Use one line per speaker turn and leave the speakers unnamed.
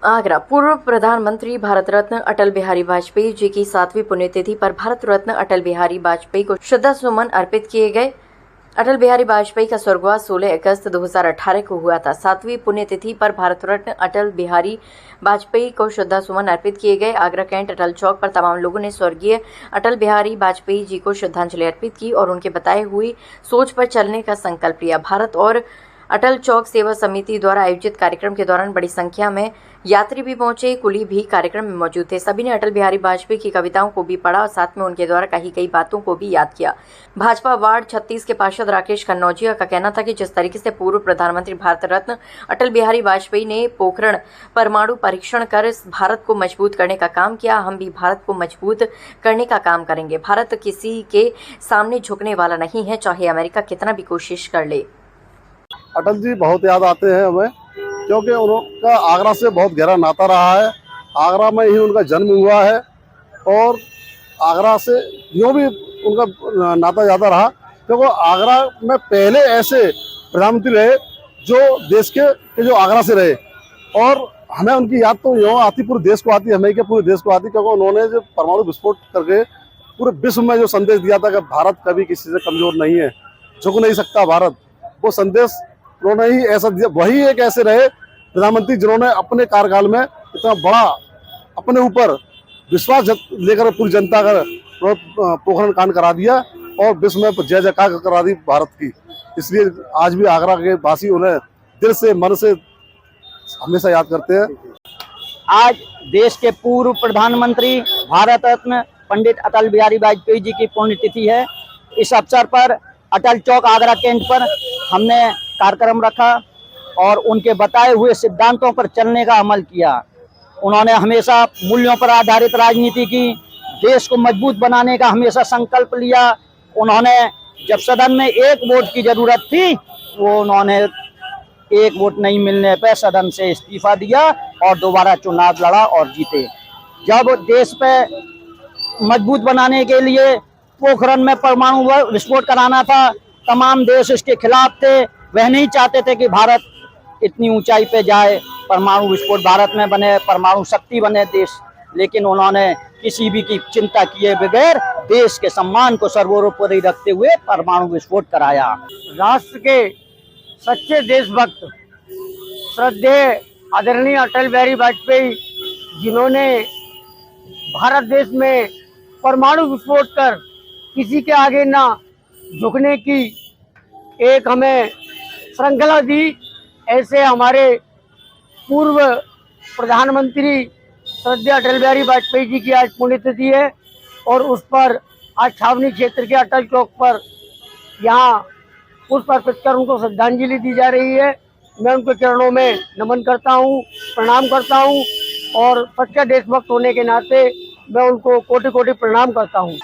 आगरा। पूर्व प्रधानमंत्री भारत रत्न अटल बिहारी वाजपेयी जी की 7वीं पुण्यतिथि पर भारत रत्न अटल बिहारी वाजपेयी को श्रद्धा सुमन अर्पित किए गए। अटल बिहारी वाजपेयी का स्वर्गवास 16 अगस्त 2018 को हुआ था। 7वीं पुण्यतिथि पर भारत रत्न अटल बिहारी वाजपेयी को श्रद्धा सुमन अर्पित किए गए। आगरा कैंट अटल चौक पर तमाम लोगों ने स्वर्गीय अटल बिहारी वाजपेयी जी को श्रद्धांजलि अर्पित की और उनके बताए हुई सोच पर चलने का संकल्प लिया। भारत और अटल चौक सेवा समिति द्वारा आयोजित कार्यक्रम के दौरान बड़ी संख्या में यात्री भी पहुंचे। कुली भी कार्यक्रम में मौजूद थे। सभी ने अटल बिहारी वाजपेयी की कविताओं को भी पढ़ा और साथ में उनके द्वारा कई बातों को भी याद किया। भाजपा वार्ड 36 के पार्षद राकेश कन्नौजिया का कहना था कि जिस तरीके से पूर्व प्रधानमंत्री भारत रत्न अटल बिहारी वाजपेयी ने पोखरण परमाणु परीक्षण कर भारत को मजबूत करने का काम किया, हम भी भारत को मजबूत करने का काम करेंगे। भारत किसी के सामने झुकने वाला नहीं है, चाहे अमेरिका कितना भी कोशिश कर ले।
अटल जी बहुत याद आते हैं हमें, क्योंकि उनका आगरा से बहुत गहरा नाता रहा है। आगरा में ही उनका जन्म हुआ है और आगरा से यूँ भी उनका नाता ज़्यादा रहा, क्योंकि आगरा में पहले ऐसे प्रधानमंत्री रहे जो देश के जो आगरा से रहे। और हमें उनकी याद तो यूँ आती, पूरे देश को आती, हमें क्या पूरे देश को आती, क्योंकि उन्होंने जो परमाणु विस्फोट करके पूरे विश्व में जो संदेश दिया था कि भारत कभी किसी से कमज़ोर नहीं है, झुक नहीं सकता भारत, वो संदेश उन्होंने ही ऐसा दिया। वही एक ऐसे रहे प्रधानमंत्री जिन्होंने अपने कार्यकाल में इतना बड़ा अपने ऊपर विश्वास लेकर पूरी जनता का पोखरण कांड करा दिया और विश्व में जय जयकार करा दी भारत की। इसलिए आज भी आगरा के वासी उन्हें दिल से मन से हमेशा याद करते हैं।
आज देश के पूर्व प्रधानमंत्री भारत रत्न पंडित अटल बिहारी वाजपेयी जी की पुण्यतिथि है। इस अवसर पर अटल चौक आगरा कैंट पर हमने कार्यक्रम रखा और उनके बताए हुए सिद्धांतों पर चलने का अमल किया। उन्होंने हमेशा मूल्यों पर आधारित राजनीति की, देश को मजबूत बनाने का हमेशा संकल्प लिया। उन्होंने जब सदन में एक वोट की जरूरत थी, वो उन्होंने एक वोट नहीं मिलने पर सदन से इस्तीफा दिया और दोबारा चुनाव लड़ा और जीते। जब देश पे मजबूत बनाने के लिए पोखरण में परमाणु विस्फोट कराना था, तमाम देश इसके खिलाफ थे। वह नहीं चाहते थे कि भारत इतनी ऊंचाई पे जाए, परमाणु विस्फोट भारत में बने, परमाणु शक्ति बने देश। लेकिन उन्होंने किसी भी की चिंता किए बगैर देश के सम्मान को सर्वोपरि रखते हुए परमाणु विस्फोट कराया।
राष्ट्र के सच्चे देशभक्त श्रद्धेय आदरणीय अटल बिहारी वाजपेयी, जिन्होंने भारत देश में परमाणु विस्फोट कर किसी के आगे ना झुकने की एक हमें श्रृंखला दी, ऐसे हमारे पूर्व प्रधानमंत्री श्रद्धेय अटल बिहारी वाजपेयी जी की आज पुण्यतिथि है और उस पर आज छावनी क्षेत्र के अटल चौक पर यहाँ पुष्प अर्पित कर उनको श्रद्धांजलि दी जा रही है। मैं उनके चरणों में नमन करता हूँ, प्रणाम करता हूँ और सच्चा देशभक्त होने के नाते मैं उनको कोटि कोटि प्रणाम करता हूँ।